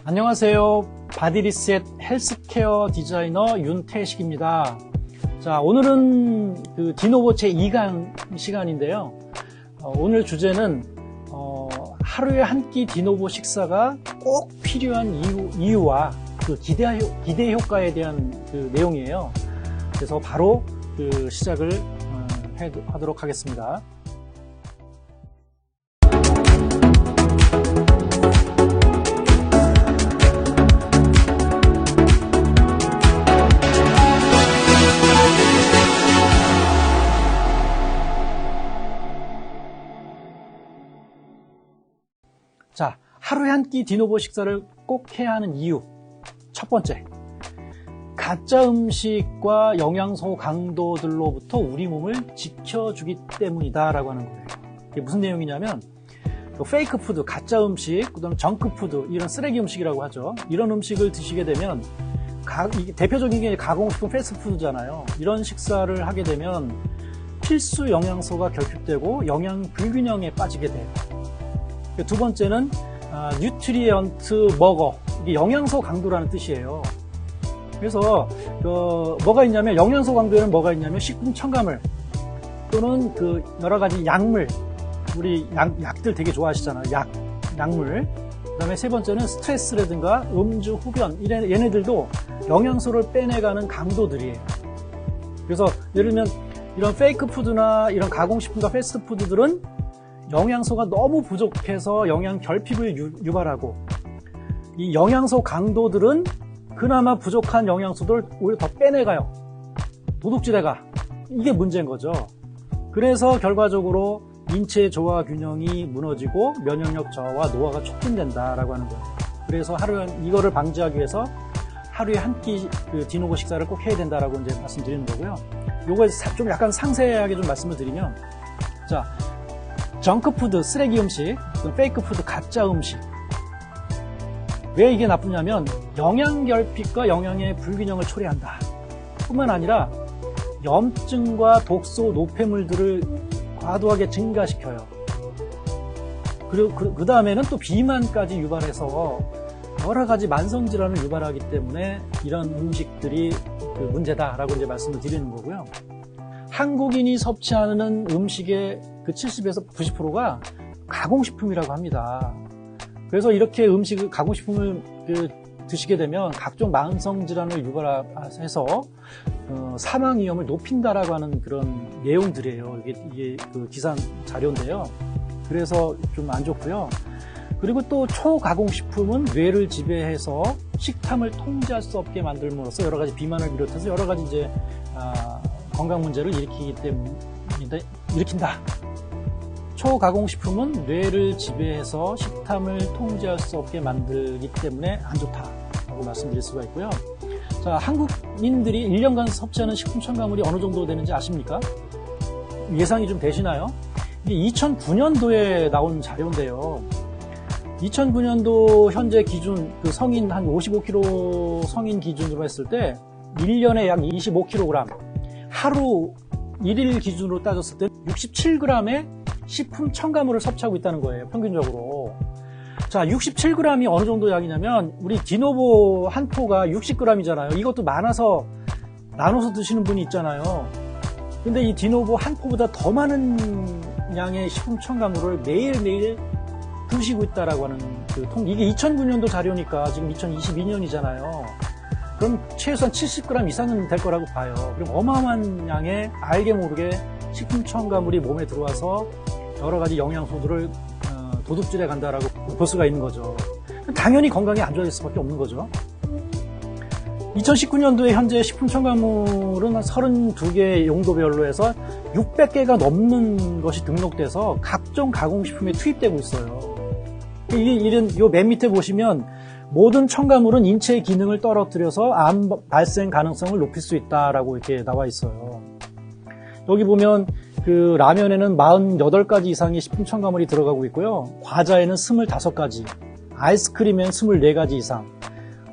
안녕하세요. 바디리셋 헬스케어 디자이너 윤태식입니다. 자, 오늘은 그 디노보 제2강 시간인데요. 오늘 주제는 하루에 한 끼 디노보 식사가 꼭 필요한 이유와 그 기대 효과에 대한 그 내용이에요. 그래서 바로 그 시작을 하도록 하겠습니다. 자, 하루에 한 끼 디노보 식사를 꼭 해야 하는 이유. 첫 번째, 가짜 음식과 영양소 강도들로부터 우리 몸을 지켜주기 때문이다 라고 하는 거예요. 이게 무슨 내용이냐면 페이크 푸드, 가짜 음식, 그다음 정크 푸드, 이런 쓰레기 음식이라고 하죠. 이런 음식을 드시게 되면 대표적인 게 가공식품 패스트푸드잖아요. 이런 식사를 하게 되면 필수 영양소가 결핍되고 영양 불균형에 빠지게 돼요. 두 번째는 뉴트리언트 버거, 이게 영양소 강도라는 뜻이에요. 그래서 뭐가 있냐면, 영양소 강도에는 뭐가 있냐면 식품 첨가물 또는 그 여러 가지 약물, 우리 약들 되게 좋아하시잖아요. 약물. 그다음에 세 번째는 스트레스라든가 음주, 흡연, 얘네들도 영양소를 빼내가는 강도들이에요. 그래서 예를 들면 이런 페이크 푸드나 이런 가공식품과 패스트푸드들은 영양소가 너무 부족해서 영양 결핍을 유발하고, 이 영양소 강도들은 그나마 부족한 영양소들 오히려 더 빼내가요. 도둑질해가. 이게 문제인 거죠. 그래서 결과적으로 인체 조화 균형이 무너지고 면역력 저하와 노화가 촉진된다라고 하는 거예요. 그래서 이거를 방지하기 위해서 하루에 한 끼 그 디노보 식사를 꼭 해야 된다라고 이제 말씀드리는 거고요. 요거 좀 약간 상세하게 좀 말씀을 드리면, 자, 정크푸드, 쓰레기 음식, 페이크푸드, 가짜 음식. 왜 이게 나쁘냐면 영양 결핍과 영양의 불균형을 초래한다. 뿐만 아니라 염증과 독소, 노폐물들을 과도하게 증가시켜요. 그리고 그 다음에는 또 비만까지 유발해서 여러 가지 만성 질환을 유발하기 때문에 이런 음식들이 그 문제다라고 이제 말씀을 드리는 거고요. 한국인이 섭취하는 음식의 그 70에서 90%가 가공식품이라고 합니다. 그래서 이렇게 가공식품을 드시게 되면 각종 만성 질환을 유발해서 사망 위험을 높인다라고 하는 그런 내용들이에요. 이게 그 기사 자료인데요. 그래서 좀 안 좋고요. 그리고 또 초가공식품은 뇌를 지배해서 식탐을 통제할 수 없게 만들므로써 여러 가지 비만을 비롯해서 여러 가지 이제 건강 문제를 일으킨다. 초가공식품은 뇌를 지배해서 식탐을 통제할 수 없게 만들기 때문에 안 좋다라고 말씀드릴 수가 있고요. 자, 한국인들이 1년간 섭취하는 식품 첨가물이 어느 정도 되는지 아십니까? 예상이 좀 되시나요? 이게 2009년도에 나온 자료인데요. 2009년도 현재 기준, 그 성인 한 55kg 성인 기준으로 했을 때 1년에 약 25kg, 하루 1일 기준으로 따졌을 때 67g의 식품 첨가물을 섭취하고 있다는 거예요, 평균적으로. 자, 67g이 어느 정도 양이냐면 우리 디노보 한 포가 60g이잖아요. 이것도 많아서 나눠서 드시는 분이 있잖아요. 근데 이 디노보 한 포보다 더 많은 양의 식품 첨가물을 매일매일 드시고 있다라고 하는 이게 2009년도 자료니까 지금 2022년이잖아요. 그럼 최소한 70g 이상은 될 거라고 봐요. 그럼 어마어마한 양의 알게 모르게 식품 첨가물이 몸에 들어와서 여러 가지 영양소들을 도둑질해 간다라고 볼 수가 있는 거죠. 당연히 건강이 안 좋아질 수밖에 없는 거죠. 2019년도에 현재 식품 첨가물은 32개 용도별로 해서 600개가 넘는 것이 등록돼서 각종 가공식품에 투입되고 있어요. 요 맨 밑에 보시면 모든 첨가물은 인체의 기능을 떨어뜨려서 암 발생 가능성을 높일 수 있다라고 이렇게 나와 있어요. 여기 보면 그 라면에는 48가지 이상의 식품 첨가물이 들어가고 있고요. 과자에는 25가지, 아이스크림에는 24가지 이상,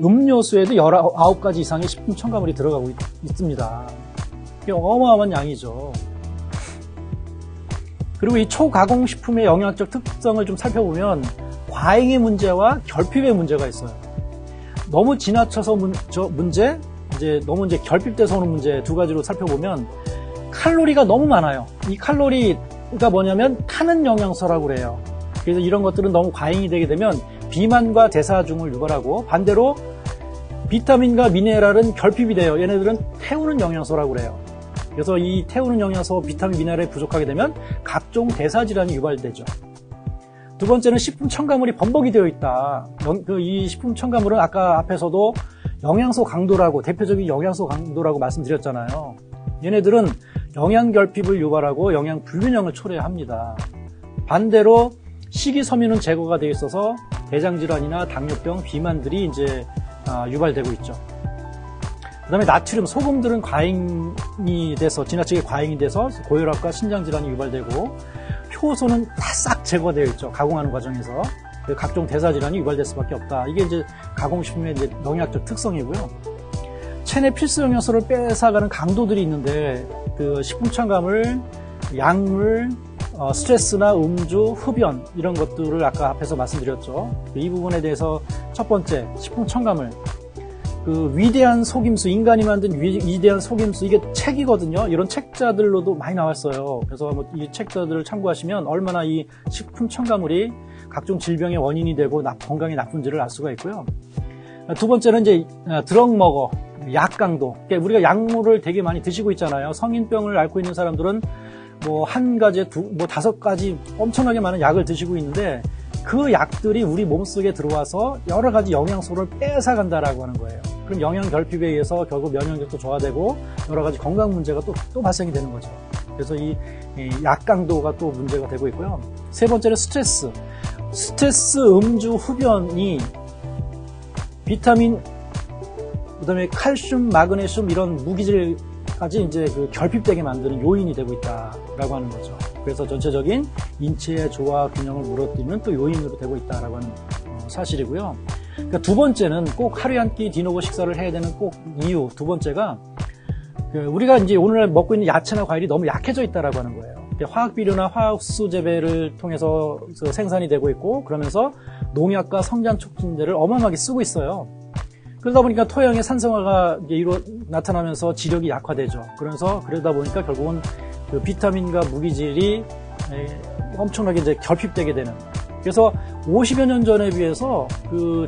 음료수에도 19가지 이상의 식품 첨가물이 들어가고 있습니다. 이게 어마어마한 양이죠. 그리고 이 초가공식품의 영양적 특성을 좀 살펴보면 과잉의 문제와 결핍의 문제가 있어요. 너무 지나쳐서 문제, 너무 결핍돼서 오는 문제 두 가지로 살펴보면 칼로리가 너무 많아요. 이 칼로리가 뭐냐면 타는 영양소라고 그래요. 그래서 이런 것들은 너무 과잉이 되게 되면 비만과 대사증을 유발하고, 반대로 비타민과 미네랄은 결핍이 돼요. 얘네들은 태우는 영양소라고 그래요. 그래서 이 태우는 영양소, 비타민, 미네랄이 부족하게 되면 각종 대사질환이 유발되죠. 두 번째는 식품 첨가물이 범벅이 되어 있다. 이 식품 첨가물은 아까 앞에서도 영양소 강도라고, 대표적인 영양소 강도라고 말씀드렸잖아요. 얘네들은 영양 결핍을 유발하고 영양 불균형을 초래합니다. 반대로 식이섬유는 제거가 되어 있어서 대장질환이나 당뇨병, 비만들이 유발되고 있죠. 그 다음에 나트륨, 소금들은 과잉이 돼서, 지나치게 과잉이 돼서 고혈압과 신장질환이 유발되고, 효소는 다 싹 제거되어 있죠. 가공하는 과정에서. 각종 대사질환이 유발될 수밖에 없다. 이게 가공식품의 영양적 특성이고요. 체내 필수 영양소를 뺏어가는 강도들이 있는데, 그 식품 첨가물, 약물, 스트레스나 음주, 흡연, 이런 것들을 아까 앞에서 말씀드렸죠. 이 부분에 대해서 첫 번째, 식품 첨가물. 그 위대한 속임수, 인간이 만든 위대한 속임수, 이게 책이거든요. 이런 책자들로도 많이 나왔어요. 그래서 이 책자들을 참고하시면 얼마나 이 식품 첨가물이 각종 질병의 원인이 되고 건강에 나쁜지를 알 수가 있고요. 두 번째는 드럭먹어, 약강도. 그러니까 우리가 약물을 되게 많이 드시고 있잖아요. 성인병을 앓고 있는 사람들은 한 가지에 다섯 가지 엄청나게 많은 약을 드시고 있는데, 그 약들이 우리 몸속에 들어와서 여러 가지 영양소를 뺏어간다라고 하는 거예요. 그럼 영양 결핍에 의해서 결국 면역력도 저하되고 여러 가지 건강 문제가 또 발생이 되는 거죠. 그래서 이 약강도가 또 문제가 되고 있고요. 세 번째는 스트레스, 음주, 흡연이 비타민, 그다음에 칼슘, 마그네슘 이런 무기질까지 결핍되게 만드는 요인이 되고 있다라고 하는 거죠. 그래서 전체적인 인체의 조화 균형을 무너뜨리는 또 요인으로 되고 있다라고 하는 사실이고요. 그러니까 두 번째는 꼭 하루에 한 끼 디노보 식사를 해야 되는 꼭 이유, 두 번째가 우리가 오늘날 먹고 있는 야채나 과일이 너무 약해져 있다라고 하는 거예요. 화학 비료나 화학수 재배를 통해서 생산이 되고 있고, 그러면서 농약과 성장 촉진제를 어마어마하게 쓰고 있어요. 그러다 보니까 토양의 산성화가 나타나면서 지력이 약화되죠. 그러다 보니까 결국은 그 비타민과 무기질이 엄청나게 결핍되게 되는. 그래서 50여 년 전에 비해서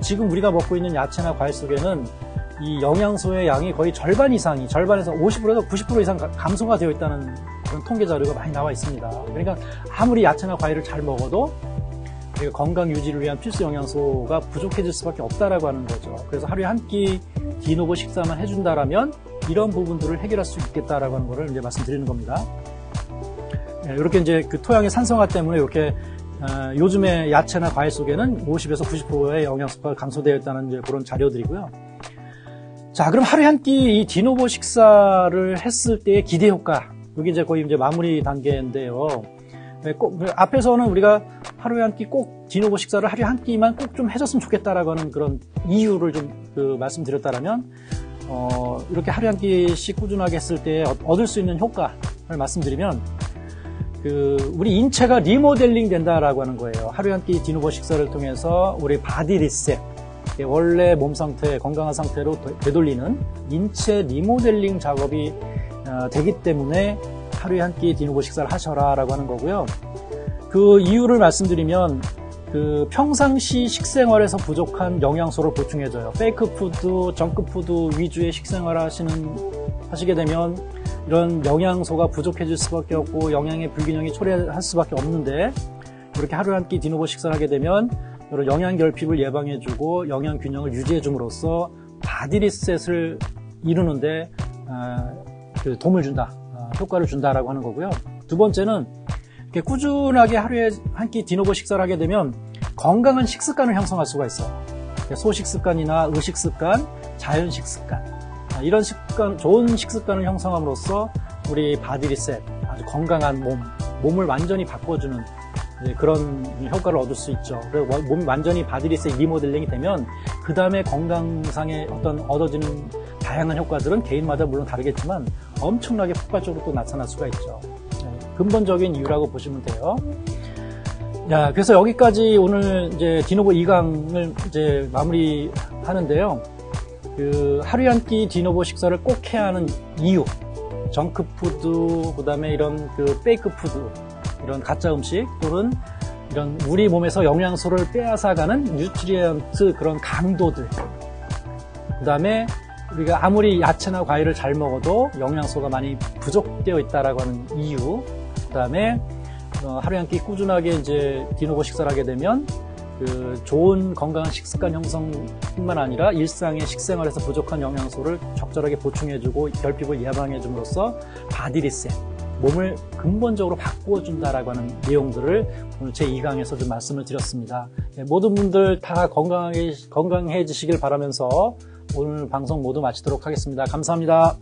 지금 우리가 먹고 있는 야채나 과일 속에는 이 영양소의 양이 거의 절반에서 50%에서 90% 이상 감소가 되어 있다는 그런 통계 자료가 많이 나와 있습니다. 그러니까 아무리 야채나 과일을 잘 먹어도 건강 유지를 위한 필수 영양소가 부족해질 수밖에 없다라고 하는 거죠. 그래서 하루에 한 끼 디노보 식사만 해준다라면 이런 부분들을 해결할 수 있겠다라고 하는 거를 말씀드리는 겁니다. 이렇게 그 토양의 산성화 때문에 이렇게 요즘의 야채나 과일 속에는 50에서 90%의 영양소가 감소되어 있다는 그런 자료들이고요. 자, 그럼 하루에 한 끼 이 디노보 식사를 했을 때의 기대 효과, 여기 거의 마무리 단계인데요. 앞에서는 우리가 하루에 한 끼 꼭 디노보 식사를 하루에 한 끼만 꼭 좀 해줬으면 좋겠다라고 하는 그런 이유를 말씀드렸다라면, 이렇게 하루에 한 끼씩 꾸준하게 했을 때 얻을 수 있는 효과를 말씀드리면, 우리 인체가 리모델링 된다라고 하는 거예요. 하루에 한 끼 디노보 식사를 통해서 우리 바디 리셋, 원래 몸 상태, 건강한 상태로 되돌리는 인체 리모델링 작업이 되기 때문에 하루에 한 끼 디노보 식사를 하셔라라고 하는 거고요. 그 이유를 말씀드리면, 평상시 식생활에서 부족한 영양소를 보충해줘요. 페이크 푸드, 정크 푸드 위주의 식생활을 하시게 되면 이런 영양소가 부족해질 수밖에 없고 영양의 불균형이 초래할 수밖에 없는데, 이렇게 하루에 한 끼 디노보 식사를 하게 되면 이런 영양 결핍을 예방해주고 영양 균형을 유지해줌으로써 바디 리셋을 이루는데 도움을 준다, 효과를 준다라고 하는 거고요. 두 번째는 이렇게 꾸준하게 하루에 한 끼 디노보 식사를 하게 되면 건강한 식습관을 형성할 수가 있어요. 소식 습관이나 의식 습관, 자연식 습관, 이런 좋은 식습관을 형성함으로써 우리 바디 리셋, 아주 건강한 몸을 완전히 바꿔주는 그런 효과를 얻을 수 있죠. 그리고 몸이 완전히 바디 리셋 리모델링이 되면 그 다음에 건강상에 얻어지는 다양한 효과들은 개인마다 물론 다르겠지만 엄청나게 폭발적으로 또 나타날 수가 있죠. 근본적인 이유라고 보시면 돼요. 그래서 여기까지 오늘 디노보 2강을 마무리 하는데요. 그 하루에 한 끼 디노보 식사를 꼭 해야 하는 이유, 정크푸드, 그 다음에 이런 그 페이크푸드, 이런 가짜 음식 또는 이런 우리 몸에서 영양소를 빼앗아가는 뉴트리언트 그런 강도들, 그 다음에 우리가 아무리 야채나 과일을 잘 먹어도 영양소가 많이 부족되어 있다라고 하는 이유, 그 다음에 하루에 한 끼 꾸준하게 이제 디노보 식사를 하게 되면 그 좋은 건강한 식습관 형성뿐만 아니라 일상의 식생활에서 부족한 영양소를 적절하게 보충해주고 결핍을 예방해줌으로써 바디 리셋, 몸을 근본적으로 바꾸어준다라고 하는 내용들을 오늘 제 2강에서 좀 말씀을 드렸습니다. 모든 분들 다 건강해지시길 바라면서 오늘 방송 모두 마치도록 하겠습니다. 감사합니다.